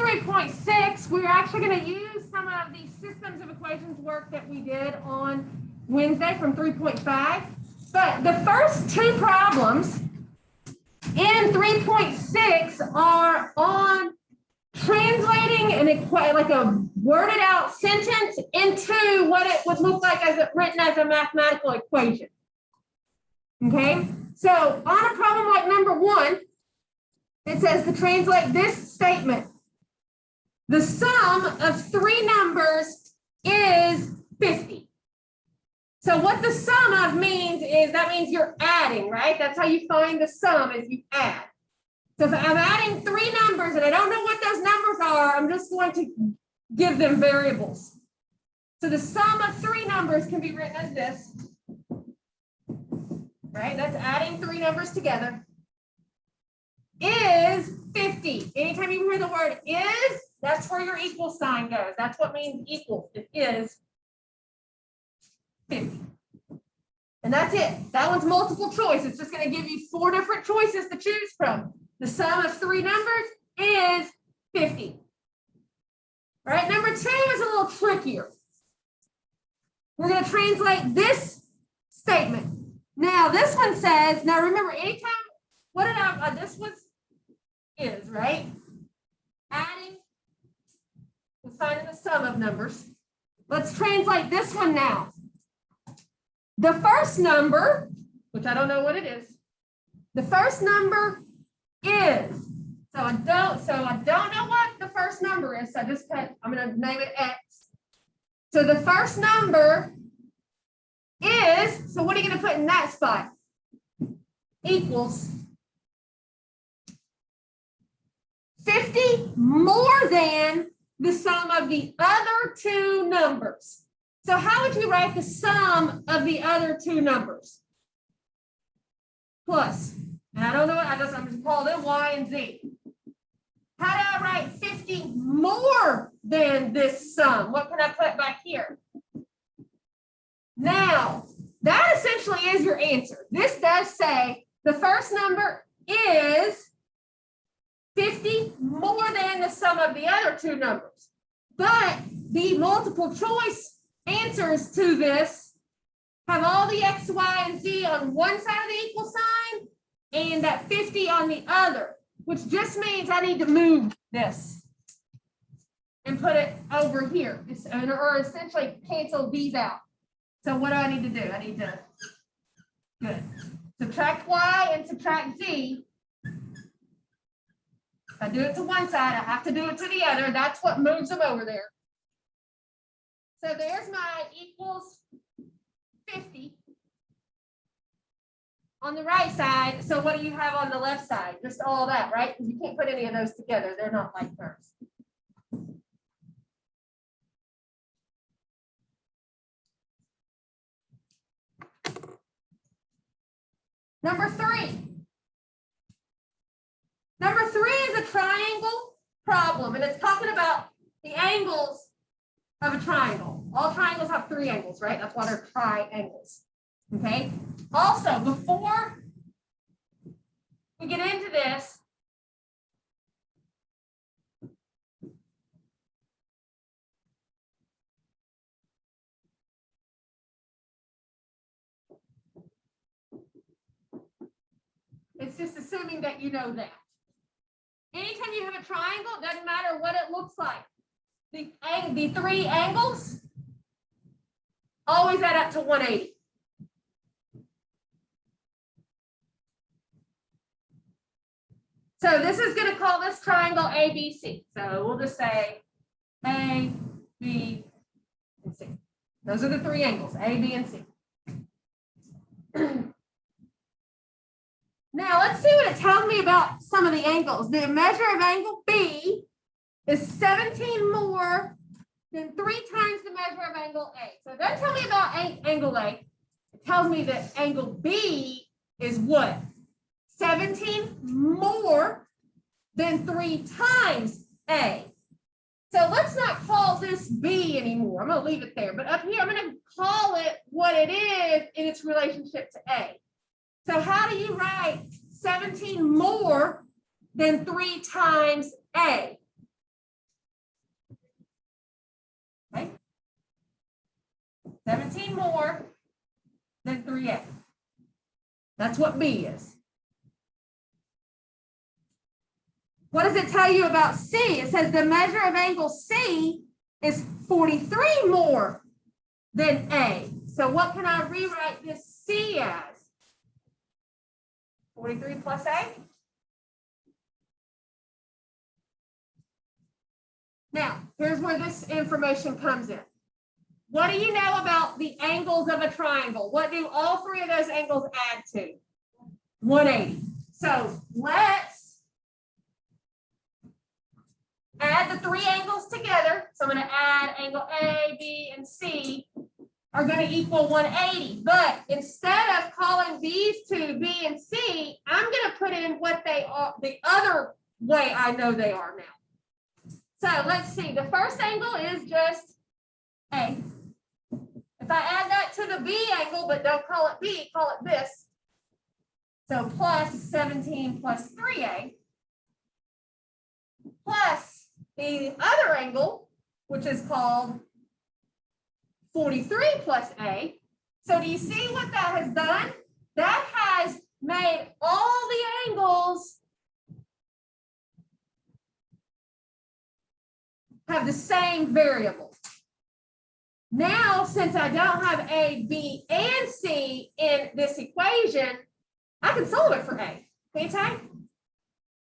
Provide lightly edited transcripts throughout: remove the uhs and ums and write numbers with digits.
3.6, we're actually going to use some of the systems of equations work that we did on Wednesday from 3.5. But the first two problems in 3.6 are on translating like a worded out sentence into what it would look like as written as a mathematical equation. Okay, so on a problem like number 1, it says to translate this statement. The sum of 3 numbers is 50. So what the sum of means is that means you're adding, right? That's how you find the sum is you add. So if I'm adding 3 numbers and I don't know what those numbers are, I'm just going to give them variables. So the sum of 3 numbers can be written as this, right? That's adding 3 numbers together. Is 50. Anytime you hear the word is, that's where your equal sign goes. That's what means equals. It is 50. And that's it. That one's multiple choice. It's just going to give you 4 different choices to choose from. The sum of 3 numbers is 50. All right, number 2 is a little trickier. We're going to translate this statement. Now, this one says, now remember, anytime, what did I, this was is, right? Adding, we're finding the sum of numbers. Let's translate this one now. The first number, which I don't know what it is, the first number is. So I don't know what the first number is. So I just put, I'm going to name it X. So the first number is, so what are you going to put in that spot? Equals 50 more than the sum of the other 2 numbers. So how would you write the sum of the other 2 numbers? Plus, and I don't know, I'm just calling them Y and Z. How do I write 50 more than this sum? What can I put back here? Now, that essentially is your answer. This does say the first number is 50 more than the sum of the other 2 numbers. But the multiple choice answers to this have all the X, Y, and Z on one side of the equal sign and that 50 on the other, which just means I need to move this and put it over here, or essentially cancel these out. So what do I need to do? I need to, good, subtract Y and subtract Z. If I do it to one side, I have to do it to the other. That's what moves them over there. So there's my equals 50 on the right side. So what do you have on the left side? Just all that, right? Because you can't put any of those together. They're not like terms. Number 3. Number 3 is a triangle problem, and it's talking about the angles of a triangle. All triangles have 3 angles, right? That's why they're triangles. Okay. Also, before we get into this, it's just assuming that you know that. Anytime you have a triangle, it doesn't matter what it looks like. The 3 angles always add up to 180. So this is going to call this triangle ABC. So we'll just say A, B, and C. Those are the 3 angles, A, B, and C. Now let's see what it tells me about some of the angles. The measure of angle B is 17 more than 3 times the measure of angle A. So it doesn't tell me about angle A. It tells me that angle B is what? 17 more than 3 times A. So let's not call this B anymore. I'm going to leave it there. But up here, I'm going to call it what it is in its relationship to A. So how do you write 17 more than 3 times A? 17 more than 3A. That's what B is. What does it tell you about C? It says the measure of angle C is 43 more than A. So what can I rewrite this C as? 43 plus A? Now, here's where this information comes in. What do you know about the angles of a triangle? What do all three of those angles add to? 180. So let's add the three angles together. So I'm going to add angle A, B, and C are going to equal 180. But instead of calling these two B and C, I'm going to put in what they are, the other way I know they are now. So let's see. The first angle is just A. If I add that to the B angle, but don't call it B, call it this. So plus 17 plus 3A plus the other angle, which is called 43 plus A. So do you see what that has done? That has made all the angles have the same variable. Now, since I don't have A, B, and C in this equation, I can solve it for A, can't I?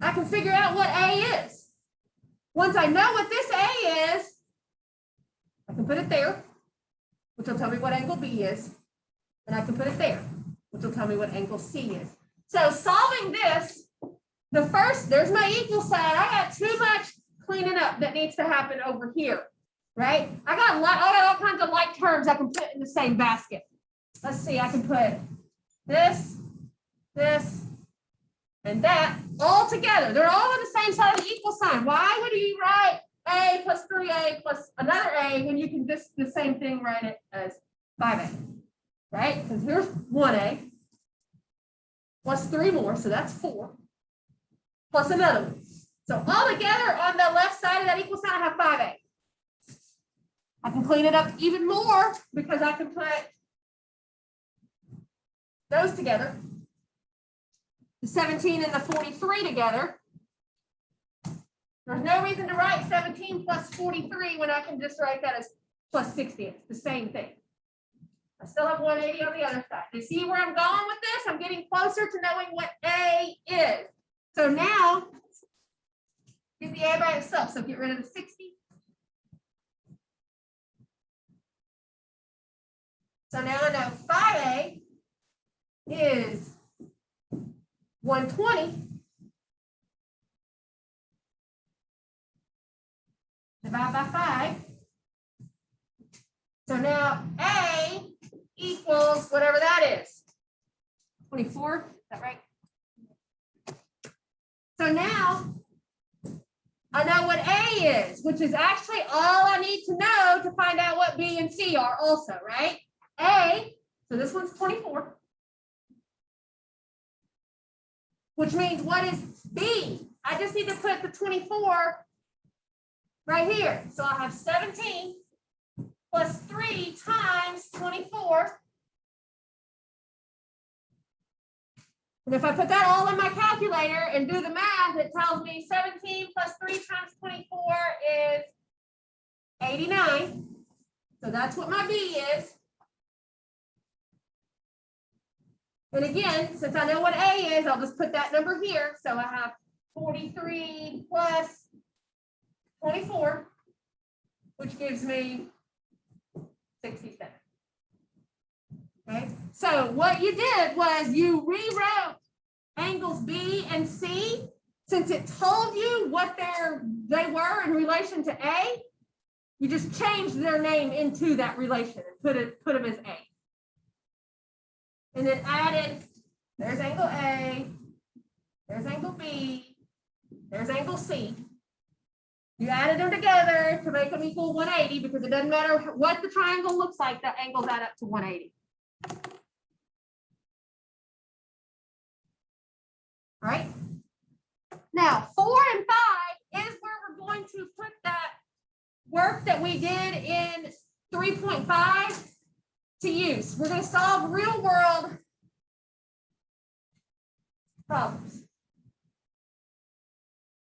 I can figure out what A is. Once I know what this A is, I can put it there, which will tell me what angle B is. And I can put it there, which will tell me what angle C is. So solving this, the first, there's my equal sign. I got too much cleaning up that needs to happen over here. Right? I got all kinds of like terms I can put in the same basket. Let's see, I can put this, this, and that all together. They're all on the same side of the equal sign. Why would you write A plus 3A plus another A when you can just the same thing write it as 5A? Right? Because here's 1A plus 3 more, so that's 4, plus another one. So all together on the left side of that equal sign, I have 5A. I can clean it up even more because I can put those together. The 17 and the 43 together. There's no reason to write 17 plus 43 when I can just write that as plus 60. It's the same thing. I still have 180 on the other side. You see where I'm going with this? I'm getting closer to knowing what A is. So now, get the A by itself. So get rid of the 60. So now I know 5A is 120 divided by 5. So now A equals whatever that is. 24, is that right? So now I know what A is, which is actually all I need to know to find out what B and C are also, right? A, so this one's 24, which means what is B? I just need to put the 24 right here. So I have 17 plus 3 times 24. And if I put that all in my calculator and do the math, it tells me 17 plus 3 times 24 is 89. So that's what my B is. And again, since I know what A is, I'll just put that number here. So I have 43 plus 24, which gives me 67. Okay, so what you did was you rewrote angles B and C. Since it told you what they were in relation to A, you just changed their name into that relation and put them as A. And then added, there's angle A, there's angle B, there's angle C. You added them together to make them equal 180 because it doesn't matter what the triangle looks like, the angles add up to 180. All right. Now, 4 and 5 is where we're going to put that work that we did in 3.5 to use. We're going to solve real world problems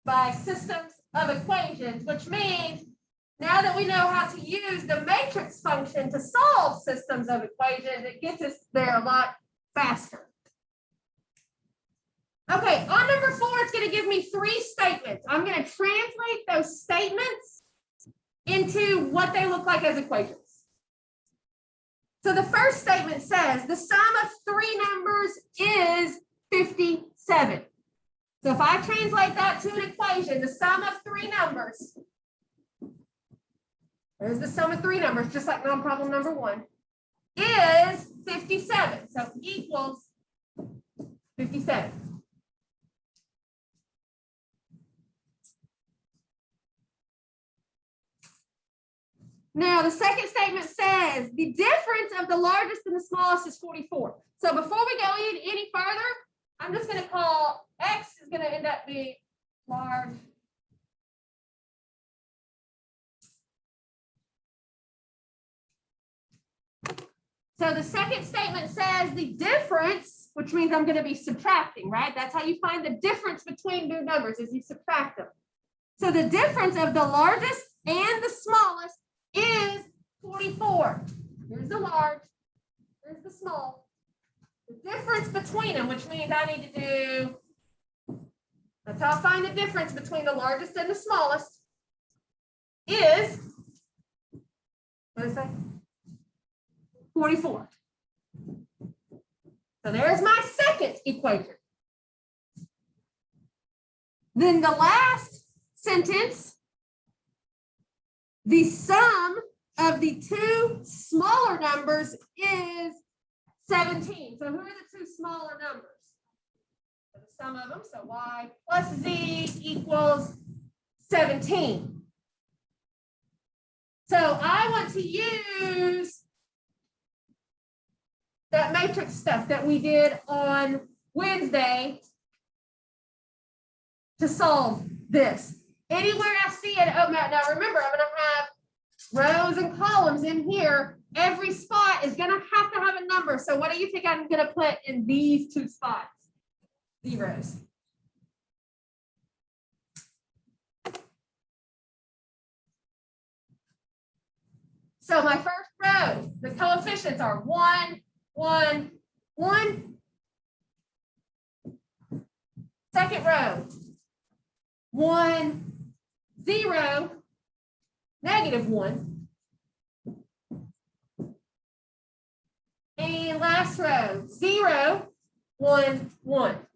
by systems of equations, which means now that we know how to use the matrix function to solve systems of equations, it gets us there a lot faster. Okay, on number 4, it's going to give me 3 statements. I'm going to translate those statements into what they look like as equations. So the first statement says the sum of 3 numbers is 57. So if I translate that to an equation, the sum of 3 numbers, there's the sum of 3 numbers, just like non-problem number 1, is 57. So equals 57. Now, the second statement says the difference of the largest and the smallest is 44. So before we go any further, I'm just going to call X is going to end up being large. So the second statement says the difference, which means I'm going to be subtracting, right? That's how you find the difference between two numbers, is you subtract them. So the difference of the largest and the smallest is 44. Here's the large, here's the small. The difference between them, which means I need to do, that's how I find the difference between the largest and the smallest, is, what did I say? 44. So there's my second equation. Then the last sentence, the sum of the 2 smaller numbers is 17. So who are the 2 smaller numbers? So the sum of them, so y plus z equals 17. So I want to use that matrix stuff that we did on Wednesday to solve this. Anywhere I see it, oh, now remember, I'm going to have rows and columns in here. Every spot is going to have a number. So what do you think I'm going to put in these 2 spots? Zeros. So my first row, the coefficients are 1, 1, 1. Second row, 1, 0, -1. And last row, 0, 1, 1.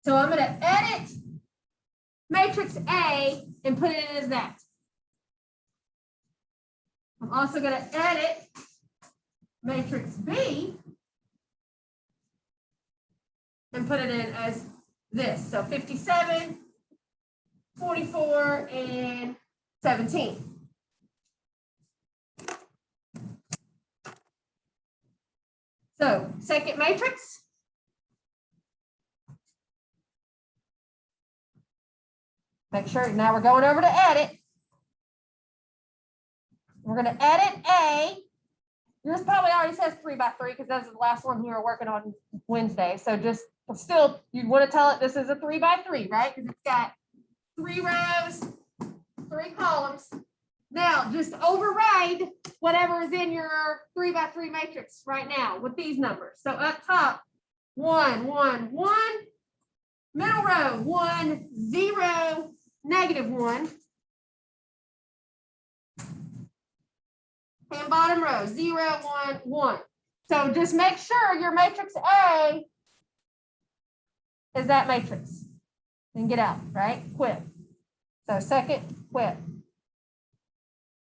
So I'm going to edit matrix A and put it in as that. I'm also going to edit matrix B and put it in as this. So 57, 44, and 17. So second matrix. Make sure, now we're going over to edit. We're going to edit A. Yours probably already says 3 by 3 because that's the last one we were working on Wednesday. So just still, you want to tell it this is a 3 by 3, right? Because it's got 3 rows, 3 columns. Now just override whatever is in your 3 by 3 matrix right now with these numbers. So up top, 1, 1, 1. Middle row, 1, 0, -1. And bottom row, 0, 1, 1. So just make sure your matrix A is that matrix. And get out, right? Quit. So second, quit.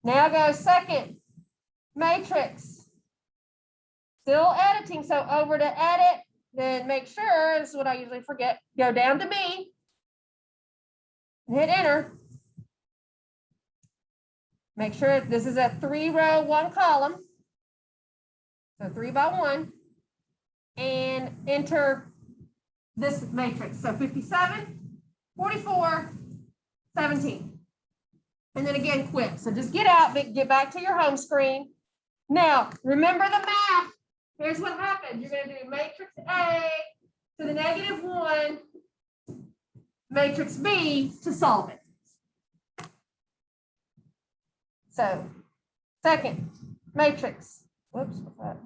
Now go second matrix. Still editing, so over to edit, then make sure, this is what I usually forget, go down to B, hit enter. Make sure this is a 3 row, 1 column. So 3 by 1. And enter this matrix. So 57, 44, 17. And then again, quit. So just get out, get back to your home screen. Now, remember the math. Here's what happens. You're going to do matrix A to the -1, matrix B to solve it. So, second matrix. Whoops, what's that?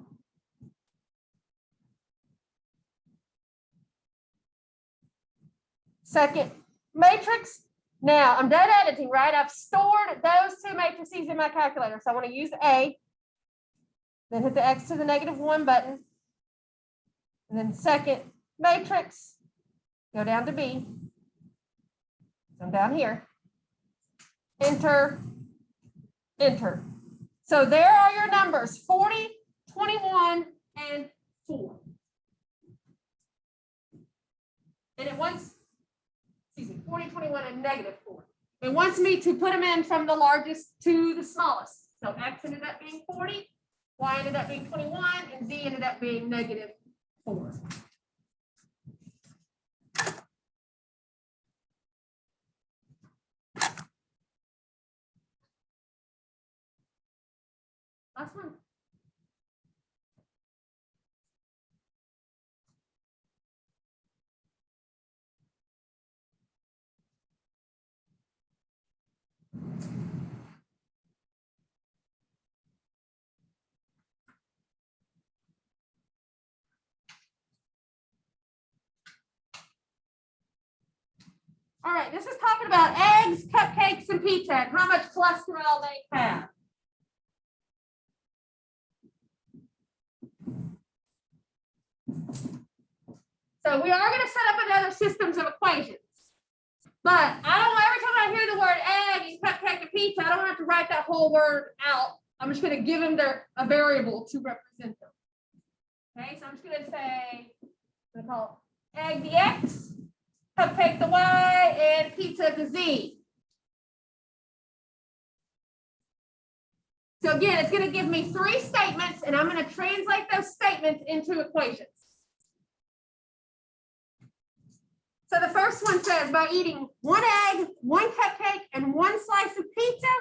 Second matrix. Now, I'm done editing, right? I've stored those two matrices in my calculator. So I want to use A, then hit the X to the -1 button. And then second matrix, go down to B. So I'm down here. Enter, enter. So there are your numbers, 40, 21, and 4. And it wants, 40, 21, and -4. It wants me to put them in from the largest to the smallest. So X ended up being 40, Y ended up being 21, and Z ended up being -4. Last one. All right, this is talking about eggs, cupcakes, and pizza and how much cholesterol they have. So we are going to set up another systems of equations. But I don't, every time I hear the word egg and cupcake and pizza, I don't have to write that whole word out. I'm just going to give them a variable to represent them. Okay, so I'm just going to say, I'm going to call egg the X, cupcake the Y, and pizza the Z. So again, it's going to give me 3 statements, and I'm going to translate those statements into equations. So the first one says, by eating 1 egg, 1 cupcake, and 1 slice of pizza,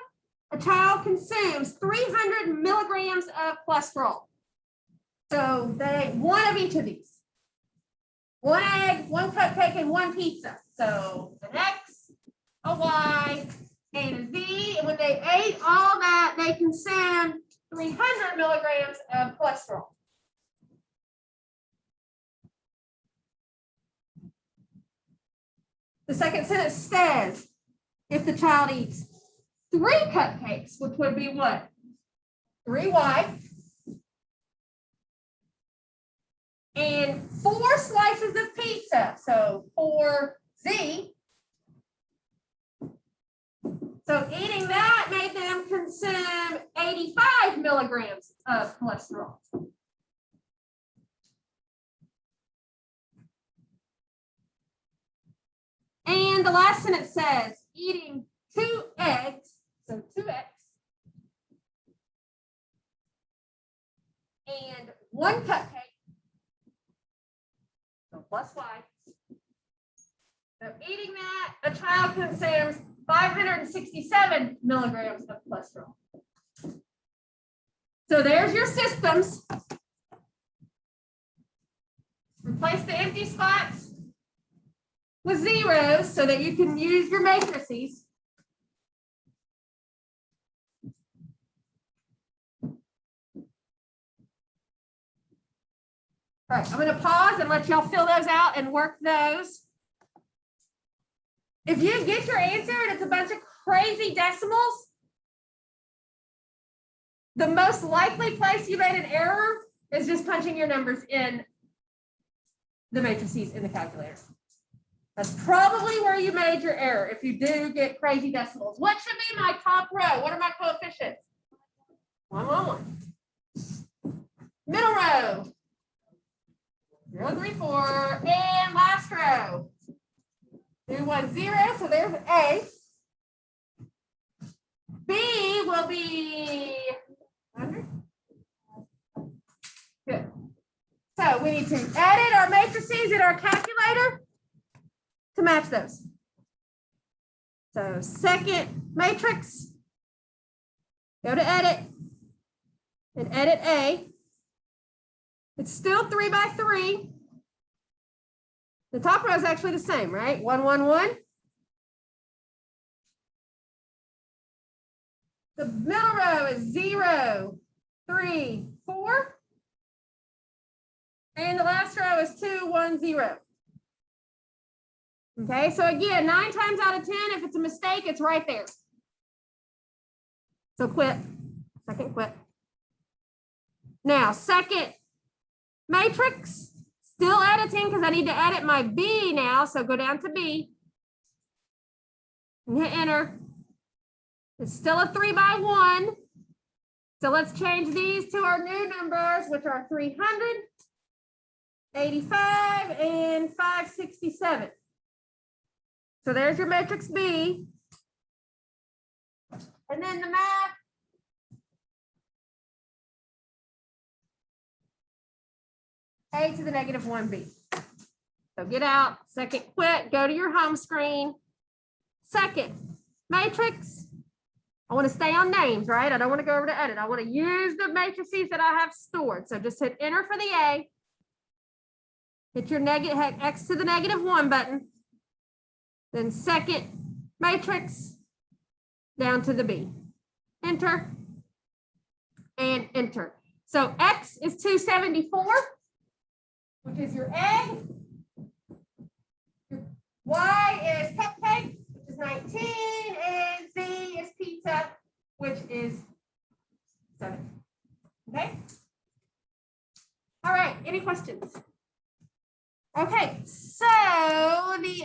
a child consumes 300 milligrams of cholesterol. So they one of each of these. 1 egg, 1 cupcake, and 1 pizza. So an X, a Y, and a Z. And when they ate all that, they consumed 300 milligrams of cholesterol. The second sentence says, if the child eats 3 cupcakes, which would be what? 3Y. And 4 slices of pizza, so 4Z. So eating that made them consume 85 milligrams of cholesterol. And the last sentence says, eating 2 eggs, so 2X, and 1 cupcake, so plus Y. So eating that, a child consumes 567 milligrams of cholesterol. So there's your systems. Replace the empty spots with zeros so that you can use your matrices. All right, I'm going to pause and let y'all fill those out and work those. If you get your answer and it's a bunch of crazy decimals, the most likely place you made an error is just punching your numbers in the matrices in the calculator. That's probably where you made your error if you do get crazy decimals. What should be my top row? What are my coefficients? 1, 1, 1. Middle row. 0, 3, 4. And last row. 2, 1, 0. So there's A. B will be 100. Good. So we need to edit our matrices in our calculator to match those. So second matrix, go to edit, and edit A. It's still 3 by 3. The top row is actually the same, right? 1, 1, 1. The middle row is 0, 3, 4. And the last row is 2, 1, 0. Okay, so again, 9 times out of 10, if it's a mistake, it's right there. So quit, second quit. Now, second matrix, still editing because I need to edit my B now. So go down to B and hit enter. It's still a 3 by 1. So let's change these to our new numbers, which are 385 and 567. So there's your matrix B. And then the math. A to the negative 1B. So get out, second quit, go to your home screen. Second matrix. I want to stay on names, right? I don't want to go over to edit. I want to use the matrices that I have stored. So just hit enter for the A. Hit your negative X to the negative 1 button. Then second matrix down to the B. Enter and enter. So X is 274, which is your A. Your Y is cupcake, which is 19, and Z is pizza, which is 7. Okay. All right. Any questions? Okay. So the